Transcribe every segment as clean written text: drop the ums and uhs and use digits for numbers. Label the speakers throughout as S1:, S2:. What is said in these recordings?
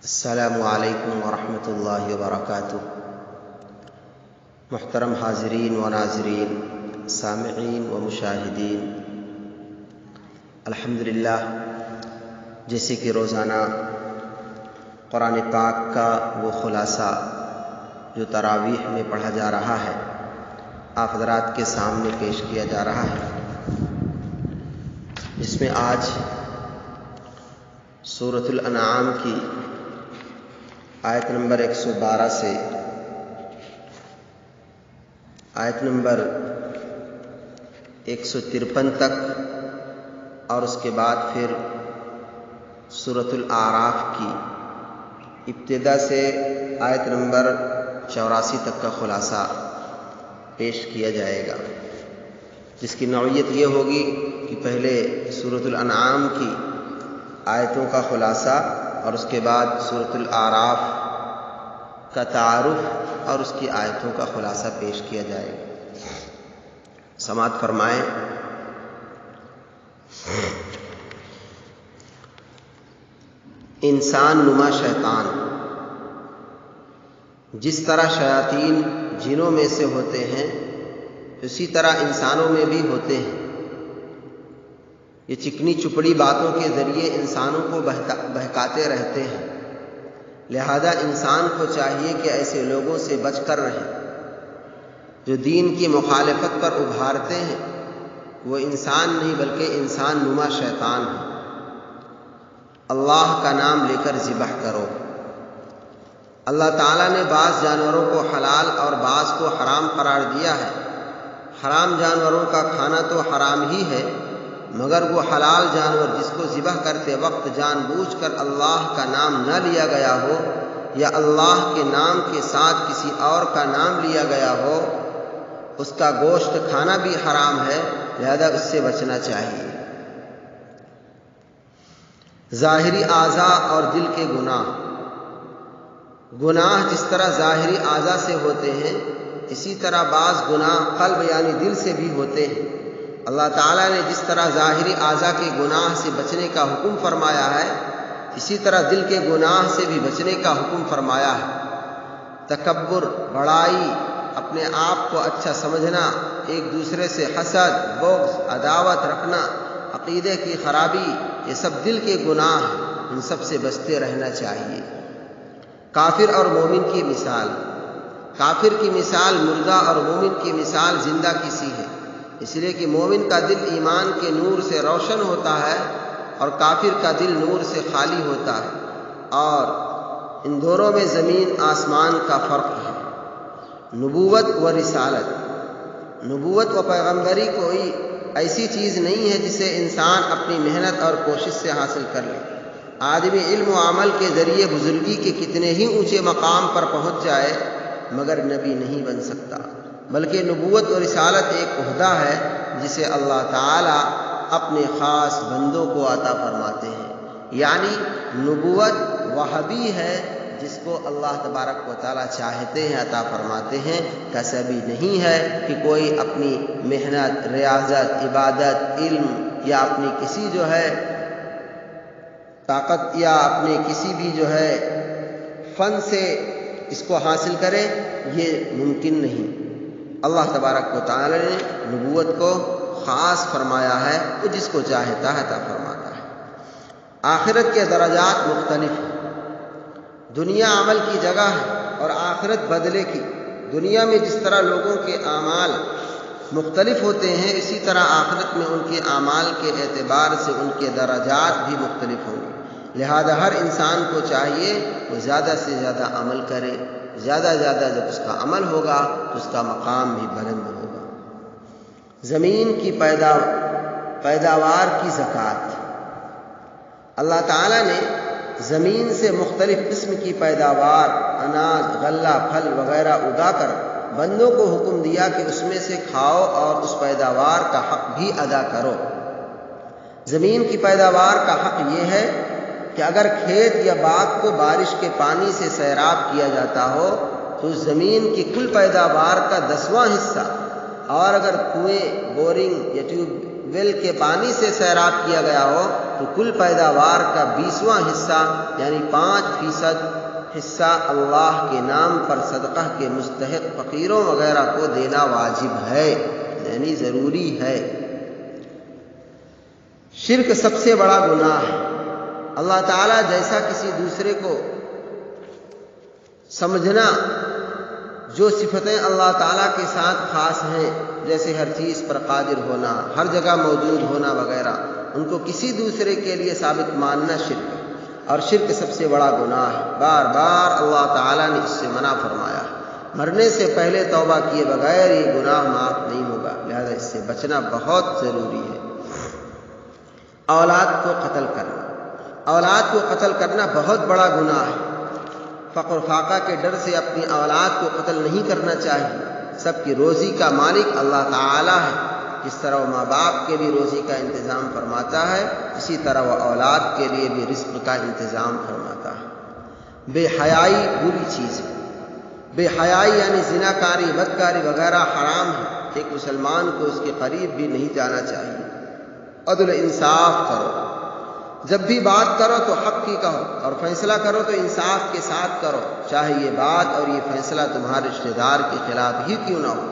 S1: السلام علیکم ورحمۃ اللہ وبرکاتہ۔ محترم حاضرین و ناظرین، سامعین و مشاہدین، الحمدللہ جیسے کہ روزانہ قرآن پاک کا وہ خلاصہ جو تراویح میں پڑھا جا رہا ہے آپ حضرات کے سامنے پیش کیا جا رہا ہے، جس میں آج سورۃ الانعام کی آیت نمبر 112 سے آیت نمبر 153 تک اور اس کے بعد پھر سورۃ الاعراف کی ابتدا سے آیت نمبر 84 تک کا خلاصہ پیش کیا جائے گا، جس کی نوعیت یہ ہوگی کہ پہلے سورۃ الانعام کی آیتوں کا خلاصہ اور اس کے بعد سورۃ الاعراف کا تعارف اور اس کی آیتوں کا خلاصہ پیش کیا جائے گا۔ سماعت فرمائیں۔ انسان نما شیطان، جس طرح شیاطین جنوں میں سے ہوتے ہیں اسی طرح انسانوں میں بھی ہوتے ہیں۔ یہ چکنی چپڑی باتوں کے ذریعے انسانوں کو بہکاتے رہتے ہیں، لہذا انسان کو چاہیے کہ ایسے لوگوں سے بچ کر رہے جو دین کی مخالفت پر ابھارتے ہیں۔ وہ انسان نہیں بلکہ انسان نما شیطان ہے۔ اللہ کا نام لے کر ذبح کرو۔ اللہ تعالیٰ نے بعض جانوروں کو حلال اور بعض کو حرام قرار دیا ہے۔ حرام جانوروں کا کھانا تو حرام ہی ہے، مگر وہ حلال جانور جس کو ذبح کرتے وقت جان بوجھ کر اللہ کا نام نہ لیا گیا ہو یا اللہ کے نام کے ساتھ کسی اور کا نام لیا گیا ہو، اس کا گوشت کھانا بھی حرام ہے، لہذا اس سے بچنا چاہیے۔ ظاہری اعضاء اور دل کے گناہ جس طرح ظاہری اعضاء سے ہوتے ہیں، اسی طرح بعض گناہ قلب یعنی دل سے بھی ہوتے ہیں۔ اللہ تعالیٰ نے جس طرح ظاہری اعضاء کے گناہ سے بچنے کا حکم فرمایا ہے، اسی طرح دل کے گناہ سے بھی بچنے کا حکم فرمایا ہے۔ تکبر، بڑائی، اپنے آپ کو اچھا سمجھنا، ایک دوسرے سے حسد، بغض، عداوت رکھنا، عقیدے کی خرابی، یہ سب دل کے گناہ ہیں، ان سب سے بچتے رہنا چاہیے۔ کافر اور مومن کی مثال، کافر کی مثال مردہ اور مومن کی مثال زندہ کی سی ہے، اس لیے کہ مومن کا دل ایمان کے نور سے روشن ہوتا ہے اور کافر کا دل نور سے خالی ہوتا ہے، اور ان دونوں میں زمین آسمان کا فرق ہے۔ نبوت و رسالت، نبوت و پیغمبری کوئی ایسی چیز نہیں ہے جسے انسان اپنی محنت اور کوشش سے حاصل کر لے۔ آدمی علم و عمل کے ذریعے بزرگی کے کتنے ہی اونچے مقام پر پہنچ جائے مگر نبی نہیں بن سکتا، بلکہ نبوت و رسالت ایک عہدہ ہے جسے اللہ تعالیٰ اپنے خاص بندوں کو عطا فرماتے ہیں۔ یعنی نبوت وحی ہے جس کو اللہ تبارک و تعالیٰ چاہتے ہیں عطا فرماتے ہیں، کسبی نہیں ہے کہ کوئی اپنی محنت، ریاضت، عبادت، علم یا اپنی کسی طاقت یا اپنے کسی بھی فن سے اس کو حاصل کرے، یہ ممکن نہیں۔ اللہ تبارک و تعالی نے نبوت کو خاص فرمایا ہے، وہ جس کو چاہتا ہے عطا فرماتا ہے۔ آخرت کے درجات مختلف ہیں، دنیا عمل کی جگہ ہے اور آخرت بدلے کی۔ دنیا میں جس طرح لوگوں کے اعمال مختلف ہوتے ہیں، اسی طرح آخرت میں ان کے اعمال کے اعتبار سے ان کے درجات بھی مختلف ہوں گے، لہذا ہر انسان کو چاہیے وہ زیادہ سے زیادہ عمل کرے، زیادہ جب اس کا عمل ہوگا تو اس کا مقام بھی بلند ہوگا۔ زمین کی پیداوار کی زکوٰۃ، اللہ تعالیٰ نے زمین سے مختلف قسم کی پیداوار، اناج، غلہ، پھل وغیرہ اگا کر بندوں کو حکم دیا کہ اس میں سے کھاؤ اور اس پیداوار کا حق بھی ادا کرو۔ زمین کی پیداوار کا حق یہ ہے کہ اگر کھیت یا باغ کو بارش کے پانی سے سیراب کیا جاتا ہو تو اس زمین کی کل پیداوار کا 10واں حصہ، اور اگر کنویں، بورنگ یا ٹیوب ویل کے پانی سے سیراب کیا گیا ہو تو کل پیداوار کا 20واں حصہ یعنی 5% حصہ اللہ کے نام پر صدقہ کے مستحق فقیروں وغیرہ کو دینا واجب ہے، یعنی ضروری ہے۔ شرک سب سے بڑا گناہ ہے۔ اللہ تعالیٰ جیسا کسی دوسرے کو سمجھنا، جو صفتیں اللہ تعالیٰ کے ساتھ خاص ہیں، جیسے ہر چیز پر قادر ہونا، ہر جگہ موجود ہونا وغیرہ، ان کو کسی دوسرے کے لیے ثابت ماننا شرک ہے، اور شرک سب سے بڑا گناہ ہے۔ بار بار اللہ تعالیٰ نے اس سے منع فرمایا ہے۔ مرنے سے پہلے توبہ کیے بغیر یہ گناہ معاف نہیں ہوگا، لہذا اس سے بچنا بہت ضروری ہے۔ اولاد کو قتل کرنا، اولاد کو قتل کرنا بہت بڑا گناہ ہے۔ فقر فاقہ کے ڈر سے اپنی اولاد کو قتل نہیں کرنا چاہیے۔ سب کی روزی کا مالک اللہ تعالیٰ ہے۔ جس طرح وہ ماں باپ کے بھی روزی کا انتظام فرماتا ہے، اسی طرح وہ اولاد کے لیے بھی رزق کا انتظام فرماتا ہے۔ بے حیائی بری چیز ہے۔ بے حیائی یعنی زنا کاری، بدکاری وغیرہ حرام ہے۔ ایک مسلمان کو اس کے قریب بھی نہیں جانا چاہیے۔ عدل انصاف کرو، جب بھی بات کرو تو حق کی کہو، اور فیصلہ کرو تو انصاف کے ساتھ کرو، چاہے یہ بات اور یہ فیصلہ تمہارے رشتہ دار کے خلاف ہی کیوں نہ ہو۔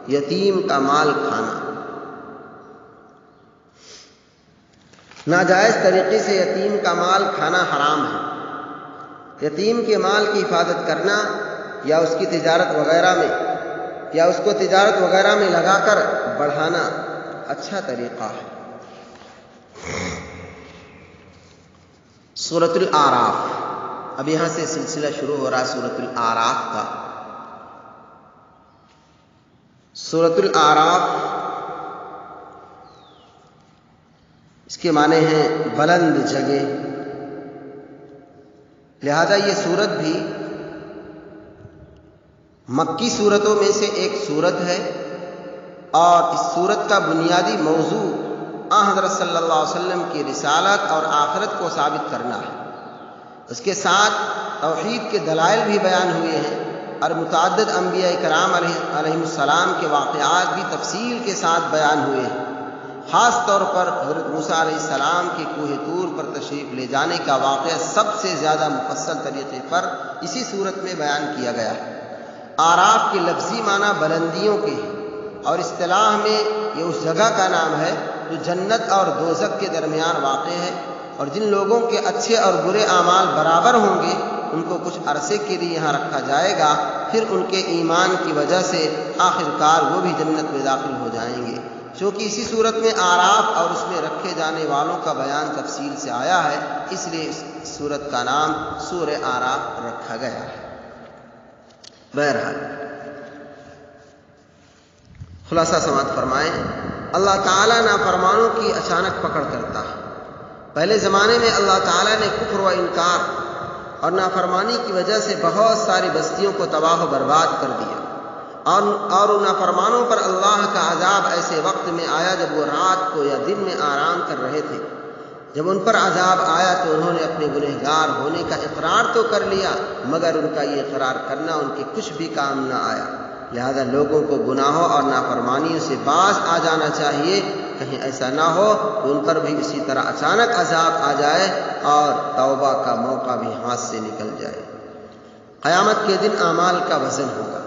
S1: یتیم کا مال کھانا، ناجائز طریقے سے یتیم کا مال کھانا حرام ہے۔ یتیم کے مال کی حفاظت کرنا یا اس کی تجارت وغیرہ میں یا اس کو تجارت وغیرہ میں لگا کر بڑھانا اچھا طریقہ ہے۔ سورۃ الاعراف، اب یہاں سے سلسلہ شروع ہو رہا ہے سورۃ الاعراف کا۔ سورۃ الاعراف اس کے معنی ہیں بلند جگہ، لہذا یہ سورت بھی مکی سورتوں میں سے ایک سورت ہے، اور اس سورت کا بنیادی موضوع حضرت صلی اللہ علیہ وسلم کی رسالت اور آخرت کو ثابت کرنا ہے۔ اس کے ساتھ توحید کے دلائل بھی بیان ہوئے ہیں، اور متعدد انبیاء کرام علیہ السلام کے واقعات بھی تفصیل کے ساتھ بیان ہوئے ہیں۔ خاص طور پر حضرت موسیٰ علیہ السلام کے کوہ طور پر تشریف لے جانے کا واقعہ سب سے زیادہ مفصل طریقے پر اسی صورت میں بیان کیا گیا ہے۔ اعراف کے لفظی معنی بلندیوں کے ہیں، اور اصطلاح میں یہ اس جگہ کا نام ہے جو جنت اور دوزخ کے درمیان واقع ہے، اور جن لوگوں کے اچھے اور برے اعمال برابر ہوں گے ان کو کچھ عرصے کے لیے یہاں رکھا جائے گا، پھر ان کے ایمان کی وجہ سے آخر کار وہ بھی جنت میں داخل ہو جائیں گے۔ چونکہ اسی صورت میں اعراف اور اس میں رکھے جانے والوں کا بیان تفصیل سے آیا ہے، اس لیے اس سورت کا نام سورہ اعراف رکھا گیا ہے۔ بہرحال خلاصہ سماعت فرمائیں، اللہ تعالیٰ نافرمانوں کی اچانک پکڑ کرتا ہے۔ پہلے زمانے میں اللہ تعالیٰ نے کفر و انکار اور نافرمانی کی وجہ سے بہت ساری بستیوں کو تباہ و برباد کر دیا، اور ان نافرمانوں پر اللہ کا عذاب ایسے وقت میں آیا جب وہ رات کو یا دن میں آرام کر رہے تھے۔ جب ان پر عذاب آیا تو انہوں نے اپنے گنہگار ہونے کا اقرار تو کر لیا، مگر ان کا یہ اقرار کرنا ان کے کچھ بھی کام نہ آیا۔ لہذا لوگوں کو گناہوں اور نافرمانیوں سے باز آ جانا چاہیے، کہیں ایسا نہ ہو کہ ان پر بھی اسی طرح اچانک عذاب آ جائے اور توبہ کا موقع بھی ہاتھ سے نکل جائے۔ قیامت کے دن اعمال کا وزن ہوگا۔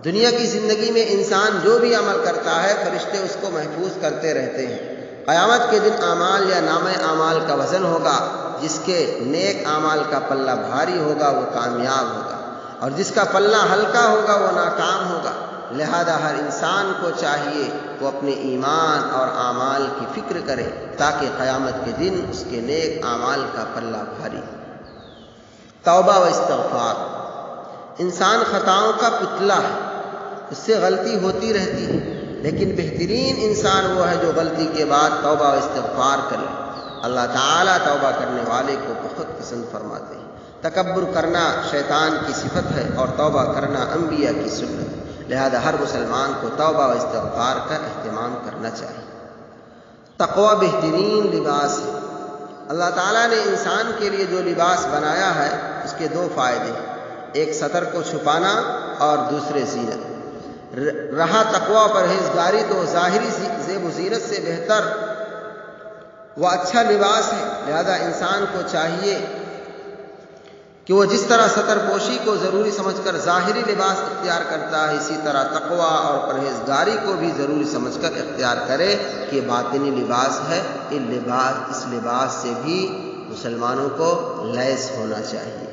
S1: دنیا کی زندگی میں انسان جو بھی عمل کرتا ہے فرشتے اس کو محفوظ کرتے رہتے ہیں۔ قیامت کے دن اعمال یا نامہ اعمال کا وزن ہوگا، جس کے نیک اعمال کا پلہ بھاری ہوگا وہ کامیاب ہوگا، اور جس کا پلہ ہلکا ہوگا وہ ناکام ہوگا۔ لہذا ہر انسان کو چاہیے وہ اپنے ایمان اور اعمال کی فکر کرے تاکہ قیامت کے دن اس کے نیک اعمال کا پلہ بھاری ہو۔ توبہ و استغفار، انسان خطاؤں کا پتلا ہے، اس سے غلطی ہوتی رہتی ہے، لیکن بہترین انسان وہ ہے جو غلطی کے بعد توبہ و استغفار کرے۔ اللہ تعالیٰ توبہ کرنے والے کو بہت پسند فرماتے ہیں۔ تکبر کرنا شیطان کی صفت ہے، اور توبہ کرنا انبیاء کی سنت ہے۔ لہذا ہر مسلمان کو توبہ و استغفار کا اہتمام کرنا چاہیے۔ تقوی بہترین لباس ہے۔ اللہ تعالیٰ نے انسان کے لیے جو لباس بنایا ہے اس کے دو فائدے ہیں، ایک ستر کو چھپانا اور دوسرے زینت۔ رہا تقوی پرہیزگاری تو ظاہری زیب و زینت سے بہتر وہ اچھا لباس ہے، لہذا انسان کو چاہیے کہ وہ جس طرح ستر پوشی کو ضروری سمجھ کر ظاہری لباس اختیار کرتا ہے، اسی طرح تقویٰ اور پرہیزگاری کو بھی ضروری سمجھ کر اختیار کرے کہ باطنی لباس ہے۔ اس لباس سے بھی مسلمانوں کو لیس ہونا چاہیے۔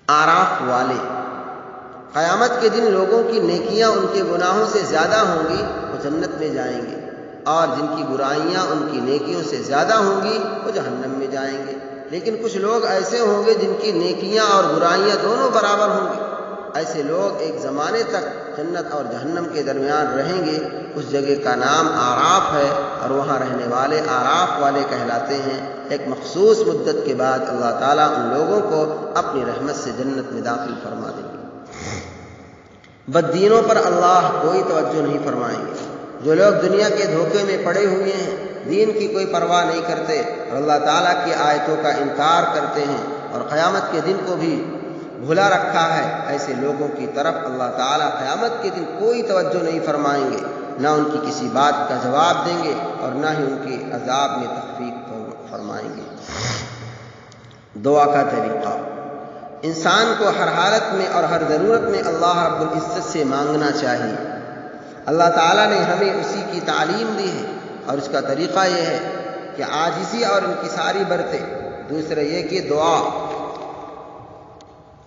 S1: آراف والے، قیامت کے دن لوگوں کی نیکیاں ان کے گناہوں سے زیادہ ہوں گی، وہ جنت میں جائیں گے، اور جن کی برائیاں ان کی نیکیوں سے زیادہ ہوں گی وہ جہنم میں جائیں گے۔ لیکن کچھ لوگ ایسے ہوں گے جن کی نیکیاں اور برائیاں دونوں برابر ہوں گی۔ ایسے لوگ ایک زمانے تک جنت اور جہنم کے درمیان رہیں گے۔ اس جگہ کا نام آراف ہے، اور وہاں رہنے والے آراف والے کہلاتے ہیں۔ ایک مخصوص مدت کے بعد اللہ تعالیٰ ان لوگوں کو اپنی رحمت سے جنت میں داخل فرما دیں گے۔ بددینوں پر اللہ کوئی توجہ نہیں فرمائیں گے۔ جو لوگ دنیا کے دھوکے میں پڑے ہوئے ہیں، دین کی کوئی پرواہ نہیں کرتے اور اللہ تعالیٰ کی آیتوں کا انکار کرتے ہیں اور قیامت کے دن کو بھی بھلا رکھا ہے، ایسے لوگوں کی طرف اللہ تعالیٰ قیامت کے دن کوئی توجہ نہیں فرمائیں گے، نہ ان کی کسی بات کا جواب دیں گے اور نہ ہی ان کے عذاب میں تخفیف فرمائیں گے۔ دعا کا طریقہ، انسان کو ہر حالت میں اور ہر ضرورت میں اللہ رب العزت سے مانگنا چاہیے۔ اللہ تعالیٰ نے ہمیں اسی کی تعلیم دی ہے، اور اس کا طریقہ یہ ہے کہ عاجزی اور انکساری برتے۔ دوسرا یہ کہ دعا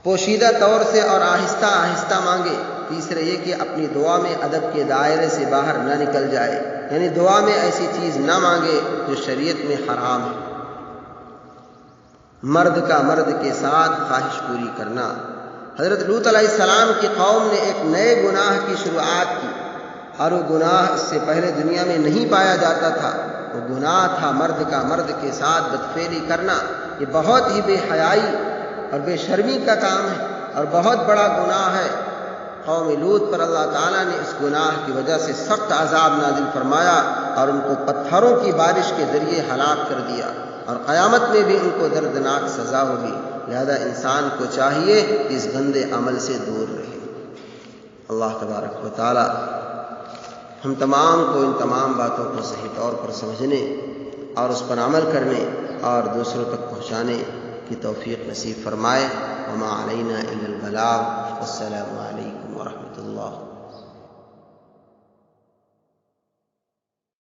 S1: پوشیدہ طور سے اور آہستہ آہستہ مانگے۔ تیسرا یہ کہ اپنی دعا میں ادب کے دائرے سے باہر نہ نکل جائے، یعنی دعا میں ایسی چیز نہ مانگے جو شریعت میں حرام ہے۔ مرد کا مرد کے ساتھ خواہش پوری کرنا۔ حضرت لوط علیہ السلام کی قوم نے ایک نئے گناہ کی شروعات کی، اور وہ گناہ اس سے پہلے دنیا میں نہیں پایا جاتا تھا۔ وہ گناہ تھا مرد کا مرد کے ساتھ بدفعلی کرنا۔ یہ بہت ہی بے حیائی اور بے شرمی کا کام ہے، اور بہت بڑا گناہ ہے۔ قوم لوط پر اللہ تعالیٰ نے اس گناہ کی وجہ سے سخت عذاب نازل فرمایا، اور ان کو پتھروں کی بارش کے ذریعے ہلاک کر دیا، اور قیامت میں بھی ان کو دردناک سزا ہوگی۔ لہذا انسان کو چاہیے کہ اس گندے عمل سے دور رہے۔ اللہ تبارک و تعالیٰ ہم تمام کو ان تمام باتوں کو صحیح طور پر سمجھنے اور اس پر عمل کرنے اور دوسروں تک پہنچانے کی توفیق نصیب فرمائے۔ وما علینا الا البلاغ۔ والسلام علیکم ورحمۃ اللہ۔